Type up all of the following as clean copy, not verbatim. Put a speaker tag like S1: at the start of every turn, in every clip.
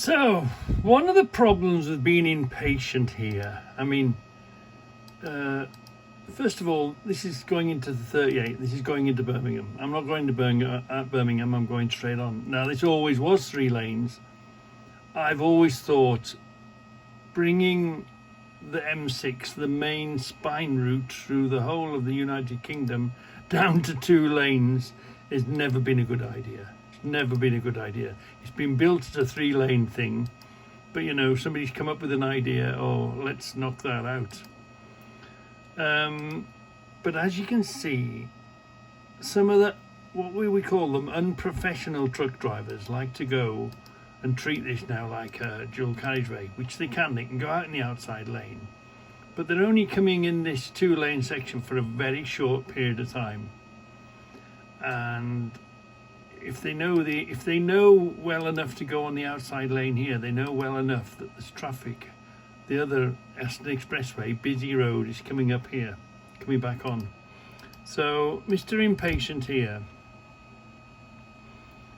S1: So, one of the problems with being impatient here, first of all, this is going into the 38, this is going into Birmingham. I'm not going to Birmingham, I'm going straight on. Now, this always was 3 lanes. I've always thought bringing the M6, the main spine route through the whole of the United Kingdom, down to 2 lanes has never been a good idea. It's never been a good idea. It's been built as a 3-lane thing, but somebody's come up with an idea, let's knock that out. But as you can see, some of the, what we call them, unprofessional truck drivers like to go and treat this now like a dual carriageway, which they can go out in the outside lane, but they're only coming in this 2-lane section for a very short period of time. And if they know well enough to go on the outside lane here, they know well enough that there's traffic. The other Aston Expressway, busy road, is coming up here, coming back on. So Mr. Impatient here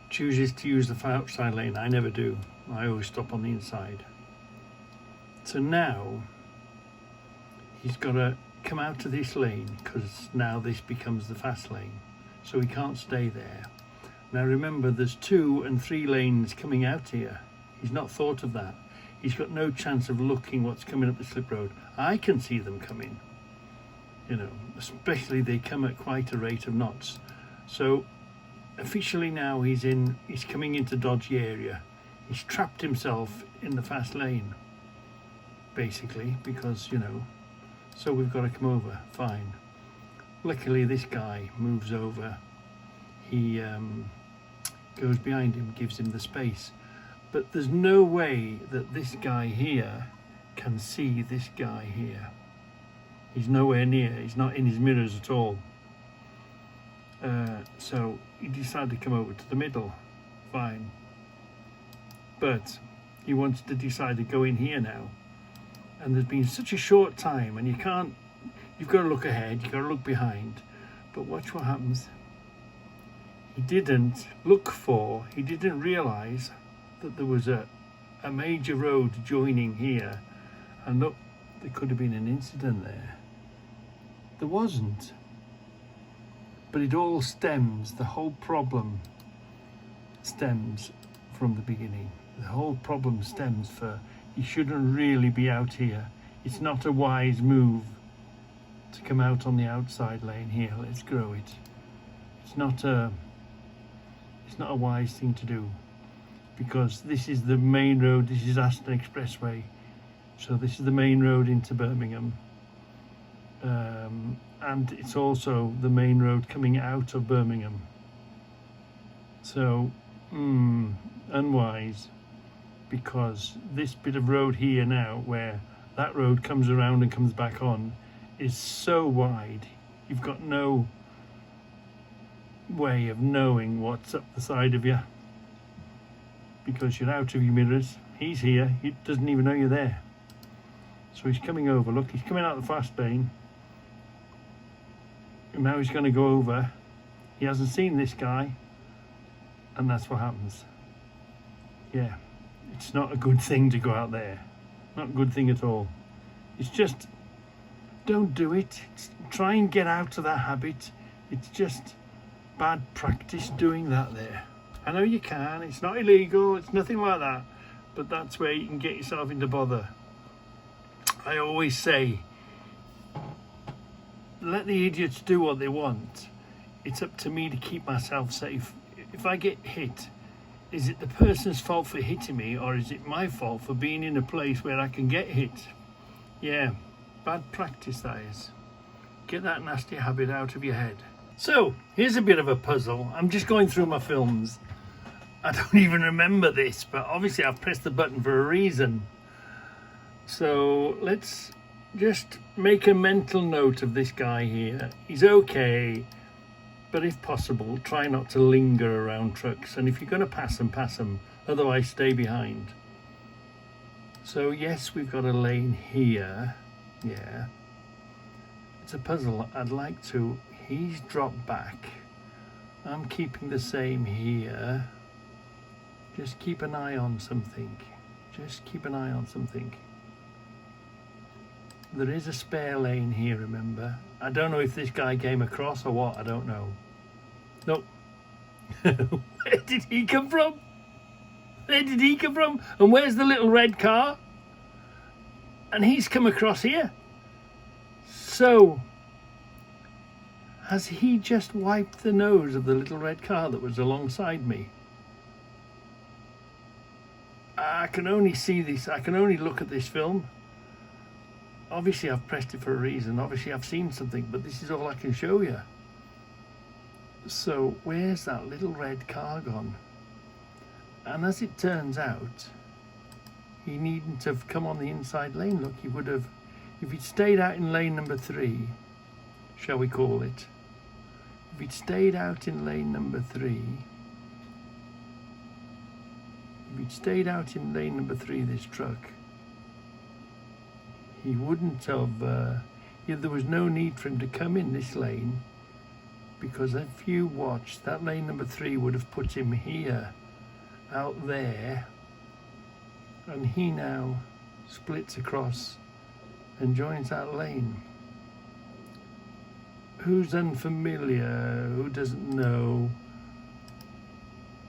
S1: chooses to use the outside lane. I never do. I always stop on the inside. So now he's got to come out of this lane, because now this becomes the fast lane. So he can't stay there. Now remember, there's 2 and 3 lanes coming out here. He's not thought of that. He's got no chance of looking what's coming up the slip road. I can see them coming, especially they come at quite a rate of knots. So officially now he's coming into dodgy area. He's trapped himself in the fast lane, basically, because, so we've got to come over, fine. Luckily this guy moves over. He goes behind him, gives him the space. But there's no way that this guy here can see this guy here. He's nowhere near, he's not in his mirrors at all. So he decided to come over to the middle, fine. But he wants to decide to go in here now. And there's been such a short time, and you've got to look ahead, you've got to look behind. But watch what happens. He didn't realise that there was a major road joining here, and look, there could have been an incident there. There wasn't, but it all stems, the whole problem stems from the beginning. The whole problem stems for, you shouldn't really be out here. It's not a wise move to come out on the outside lane here. Let's grow it. It's not a wise thing to do, because this is the main road. This is Aston Expressway, so this is the main road into Birmingham, and it's also the main road coming out of Birmingham. So unwise, because this bit of road here now, where that road comes around and comes back on, is so wide, you've got no way of knowing what's up the side of you, because you're out of your mirrors. He's here, he doesn't even know you're there. So he's coming over, look, he's coming out of the fast lane, and now he's going to go over. He hasn't seen this guy, and that's what happens. Yeah, it's not a good thing to go out there, not a good thing at all. It's just, don't do it. Try and get out of that habit. It's just bad practice doing that there. I know you can, it's not illegal, it's nothing like that, but that's where you can get yourself into bother. I always say, let the idiots do what they want. It's up to me to keep myself safe. If I get hit, is it the person's fault for hitting me, or is it my fault for being in a place where I can get hit? Yeah, bad practice that is. Get that nasty habit out of your head. So, here's a bit of a puzzle. I'm just going through my films. I don't even remember this, but obviously I've pressed the button for a reason. So, let's just make a mental note of this guy here. He's okay, but if possible, try not to linger around trucks. And if you're going to pass them. Otherwise, stay behind. So, yes, we've got a lane here. Yeah. It's a puzzle. I'd like to... He's dropped back. I'm keeping the same here. Just keep an eye on something. just keep an eye on something. There is a spare lane here, remember. I don't know if this guy came across or what, I don't know. Nope. Where did he come from? Where did he come from? And where's the little red car? And he's come across here. So, has he just wiped the nose of the little red car that was alongside me? I can only see this, I can only look at this film. Obviously I've pressed it for a reason, obviously I've seen something, but this is all I can show you. So where's that little red car gone? And as it turns out, he needn't have come on the inside lane. Look, he would have, if he'd stayed out in lane number 3, shall we call it, if he'd stayed out in lane number 3, this truck, he wouldn't have, there was no need for him to come in this lane, because if you watch, that lane number 3 would have put him here, out there, and he now splits across and joins that lane. Who's unfamiliar? Who doesn't know?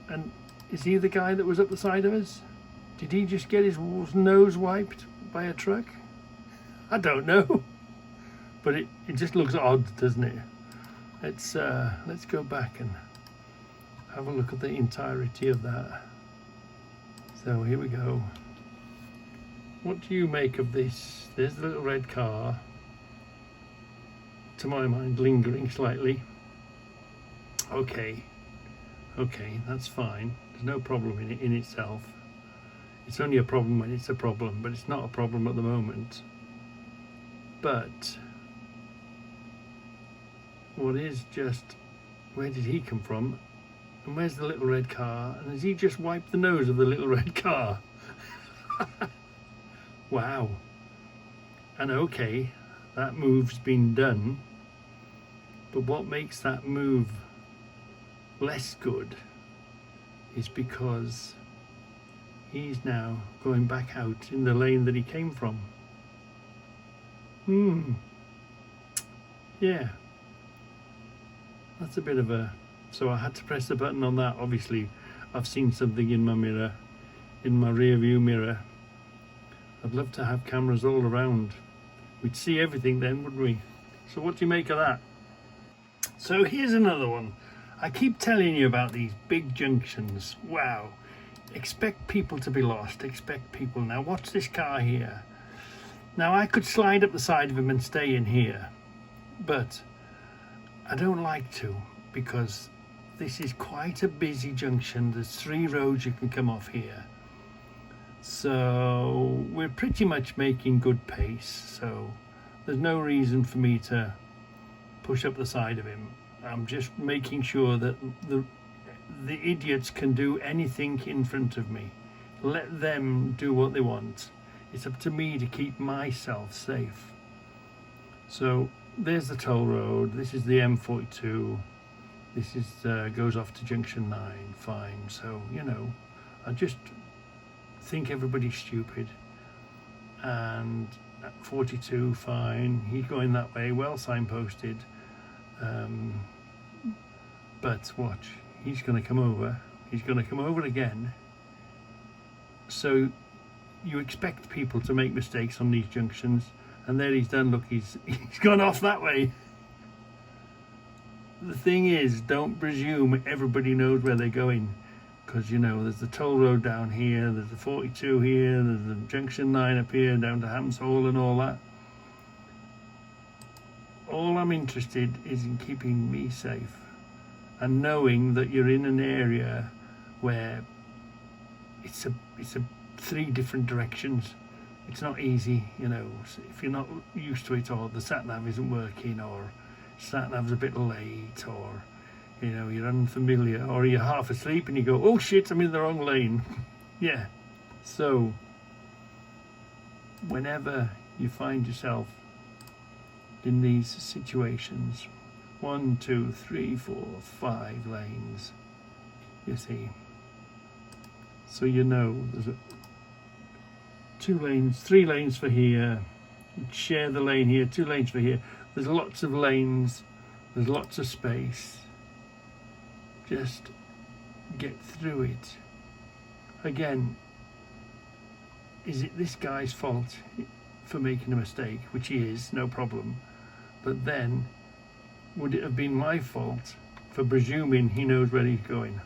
S1: And is he the guy that was up the side of us? Did he just get his nose wiped by a truck? I don't know. But it just looks odd, doesn't it? Let's go back and have a look at the entirety of that. So here we go. What do you make of this? There's the little red car, to my mind, lingering slightly. Okay, that's fine. There's no problem in it in itself. It's only a problem when it's a problem, but it's not a problem at the moment. But what is just, where did he come from? And where's the little red car? And has he just wiped the nose of the little red car? Wow. And okay, that move's been done, but what makes that move less good is because he's now going back out in the lane that he came from. Yeah, that's a bit of a, so I had to press the button on that. Obviously I've seen something in my mirror, in my rear view mirror. I'd love to have cameras all around. We'd see everything then, wouldn't we? So what do you make of that? So here's another one. I keep telling you about these big junctions. Wow. Expect people to be lost. Expect people. Now watch this car here. Now I could slide up the side of him and stay in here, but I don't like to, because this is quite a busy junction. There's 3 roads you can come off here. So we're pretty much making good pace, so there's no reason for me to push up the side of him. I'm just making sure that the idiots can do anything in front of me. Let them do what they want. It's up to me to keep myself safe. So there's the toll road. This is the M42. This is goes off to junction 9. Fine. So, you know, I just think everybody's stupid. And at 42, fine. He's going that way, well signposted. But watch, he's going to come over. He's going to come over again. So you expect people to make mistakes on these junctions, and there he's done. Look, he's gone off that way. The thing is, don't presume everybody knows where they're going, because you know there's the toll road down here, there's the 42 here, there's the junction 9 up here down to Hams Hall and all that. All I'm interested is in keeping me safe and knowing that you're in an area where it's a 3 different directions. It's not easy, you know, if you're not used to it, or the sat-nav isn't working, or sat-nav's a bit late, or you know, you're unfamiliar, or you're half asleep and you go, oh shit, I'm in the wrong lane. Yeah, so whenever you find yourself in these situations, 1, 2, 3, 4, 5 lanes, you see, so you know 2 lanes, 3 lanes for here, share the lane here, 2 lanes for here. There's lots of lanes, there's lots of space. Just get through it. Again, is it this guy's fault for making a mistake, which he is, no problem, but then would it have been my fault for presuming he knows where he's going?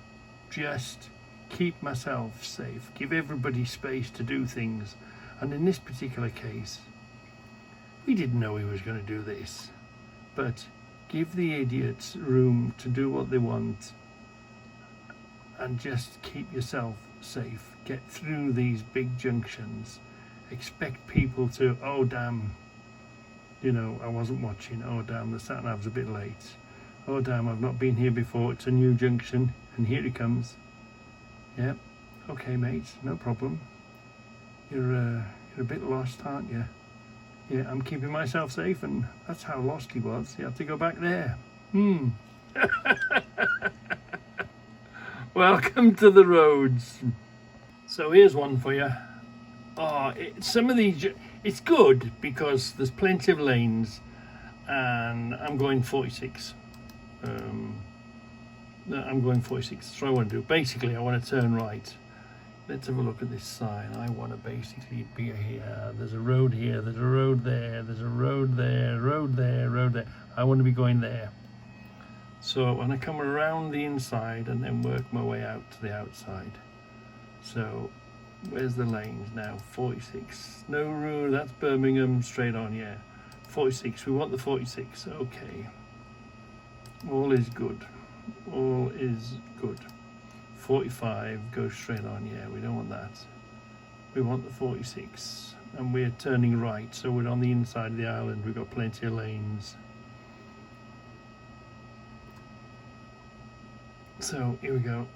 S1: Just keep myself safe, give everybody space to do things. And in this particular case, we didn't know he was going to do this, but give the idiots room to do what they want and just keep yourself safe. Get through these big junctions. Expect people to, oh damn, you know, I wasn't watching, oh damn, the sat nav's a bit late, oh damn, I've not been here before, it's a new junction and here it comes. Yep, okay mate, no problem. You're a bit lost, aren't you? Yeah, I'm keeping myself safe, and that's how lost he was. He had to go back there. Welcome to the roads. So here's one for you. Oh, some of these, it's good because there's plenty of lanes, and I'm going 46. I'm going 46. That's what I want to do. Basically, I want to turn right. Let's have a look at this sign. I want to basically be here. There's a road here, there's a road there, there's a road there, road there, road there. I want to be going there. So when I come around the inside and then work my way out to the outside. So where's the lanes now? 46. No room, that's Birmingham, straight on, yeah. 46, we want the 46, okay. All is good. All is good. 45 goes straight on, yeah, we don't want that. We want the 46, and we're turning right, so we're on the inside of the island. We've got plenty of lanes. So here we go,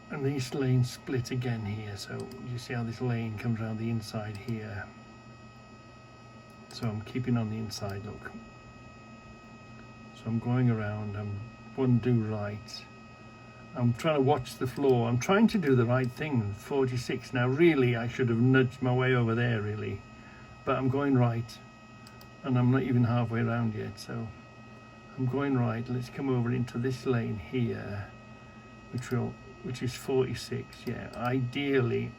S1: and these lanes split again here, so you see how this lane comes around the inside here. So I'm keeping on the inside, look. So I'm going around, I'm going to do right. I'm trying to watch the floor. I'm trying to do the right thing. 46. Now really I should have nudged my way over there really, but I'm going right, and I'm not even halfway around yet, so I'm going right. Let's come over into this lane here, which is 46. Yeah, ideally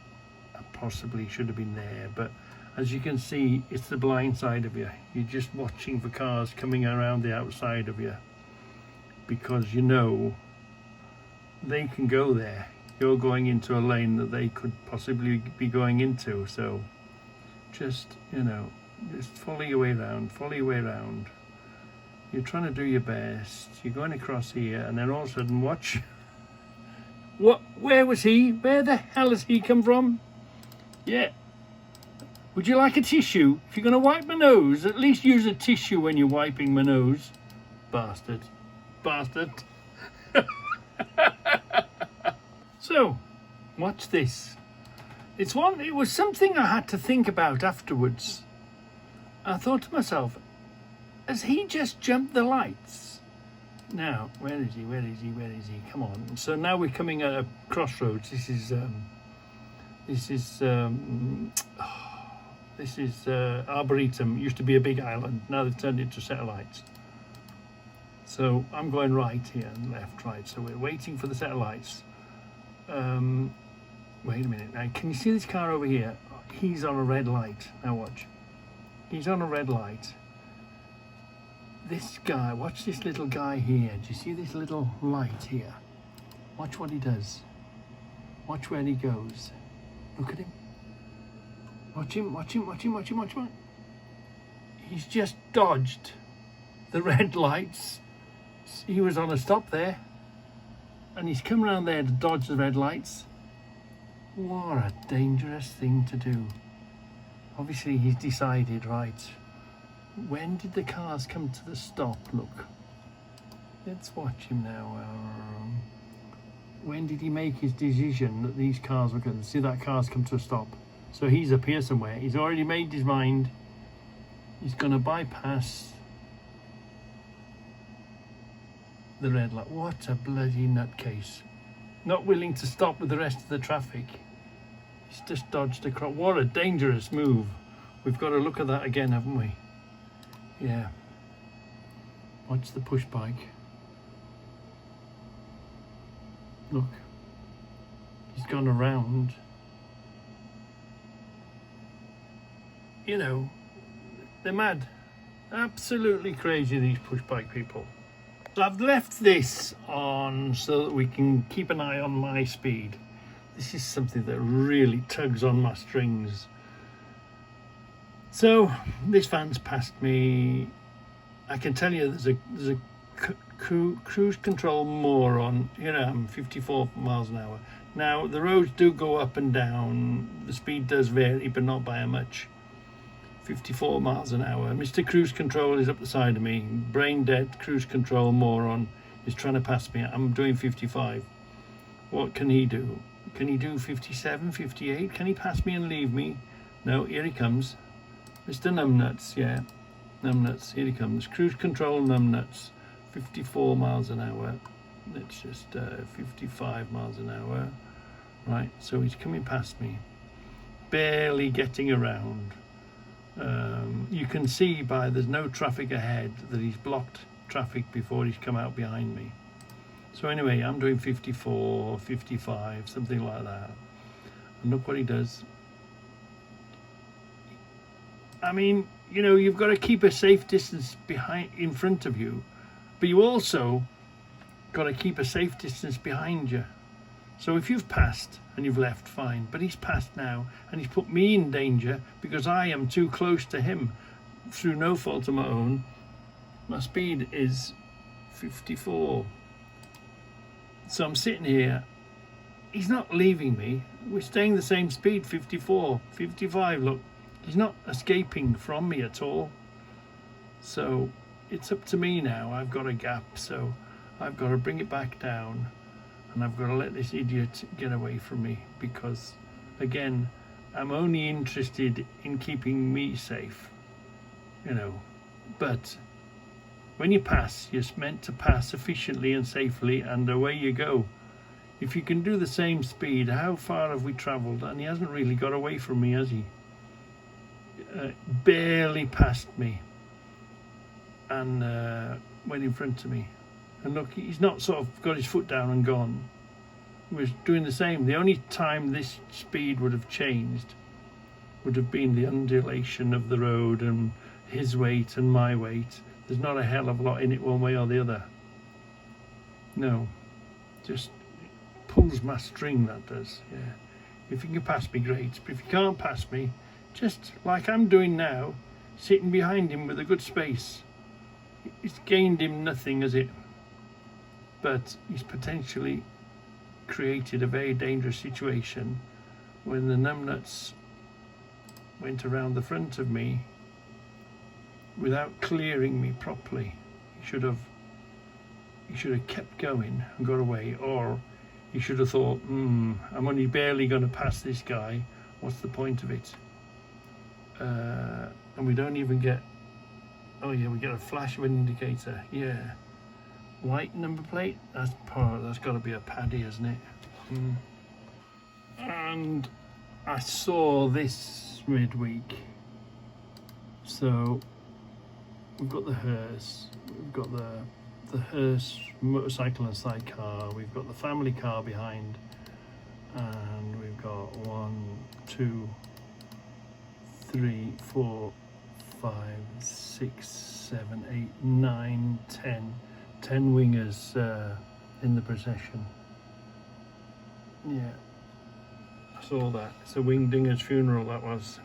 S1: I possibly should have been there, but as you can see, it's the blind side of you. You're just watching for cars coming around the outside of you, because you know they can go there. You're going into a lane that they could possibly be going into, so just, you know, just follow your way around, follow your way around. You're trying to do your best. You're going across here, and then all of a sudden, watch. What? Where was he? Where the hell has he come from? Yeah. Would you like a tissue? If you're going to wipe my nose, at least use a tissue when you're wiping my nose. Bastard. Bastard. So, watch this. It was something I had to think about afterwards. I thought to myself, has he just jumped the lights? Now, where is he? Where is he? Where is he? Come on. So now we're coming at a crossroads. This is Arboretum. It used to be a big island. Now they've turned it into satellites. So I'm going right here and left, right. So we're waiting for the satellites. Wait a minute. Now, can you see this car over here? He's on a red light. Now watch. He's on a red light. This guy, watch this little guy here. Do you see this little light here? Watch what he does. Watch where he goes. Look at him. Watch him, watch him, watch him, watch him, watch him. He's just dodged the red lights. He was on a stop there, and he's come around there to dodge the red lights. What a dangerous thing to do. Obviously he's decided, right, when did the cars come to the stop? Look, let's watch him now. When did he make his decision that these cars were going to see that car's come to a stop? So he's up here somewhere. He's already made his mind. He's going to bypass the red light. What a bloody nutcase. Not willing to stop with the rest of the traffic. He's just dodged across. What a dangerous move. We've got to look at that again, haven't we? Yeah. Watch the push bike. Look. He's gone around. You know, they're mad. Absolutely crazy, these push bike people. So I've left this on so that we can keep an eye on my speed. This is something that really tugs on my strings. So this van's passed me. I can tell you there's a cruise control moron. You know, I'm 54 miles an hour. Now the roads do go up and down. The speed does vary, but not by a much. 54 miles an hour. Mr. Cruise Control is up the side of me. Brain dead cruise control moron is trying to pass me. I'm doing 55. What can he do? Can he do 57, 58? Can he pass me and leave me? No, here he comes. Mr. Numbnuts, yeah. Numbnuts, here he comes. Cruise control numbnuts. 54 miles an hour. Let's just 55 miles an hour. Right, so he's coming past me. Barely getting around. You can see by there's no traffic ahead that he's blocked traffic before he's come out behind me. So anyway, I'm doing 54, 55, something like that. And look what he does. I mean, you know, you've got to keep a safe distance in front of you, but you also got to keep a safe distance behind you. So if you've passed and you've left, fine. But he's passed now and he's put me in danger because I am too close to him through no fault of my own. My speed is 54. So I'm sitting here. He's not leaving me. We're staying the same speed, 54, 55. Look, he's not escaping from me at all. So it's up to me now. I've got a gap, so I've got to bring it back down. And I've got to let this idiot get away from me because, again, I'm only interested in keeping me safe, you know. But when you pass, you're meant to pass efficiently and safely, and away you go. If you can do the same speed, how far have we travelled? And he hasn't really got away from me, has he? Barely passed me and went in front of me. And look, he's not sort of got his foot down and gone. He was doing the same. The only time this speed would have changed would have been the undulation of the road and his weight and my weight. There's not a hell of a lot in it one way or the other. No, just pulls my string, that does, yeah. If you can pass me, great. But if you can't pass me, just like I'm doing now, sitting behind him with a good space. It's gained him nothing, has it? But he's potentially created a very dangerous situation when the numbnuts went around the front of me without clearing me properly. He should have kept going and got away, or he should have thought, I'm only barely going to pass this guy. What's the point of it? And we don't even get, oh yeah, we get a flash of an indicator, yeah. White number plate, that's got to be a Paddy, isn't it? And I saw this midweek. So we've got the hearse, we've got the hearse motorcycle and sidecar, we've got the family car behind, and we've got 1, 2, 3, 4, 5, 6, 7, 8, 9, 10 wingers in the procession. Yeah, I saw that. It's a wingdinger's funeral, that was.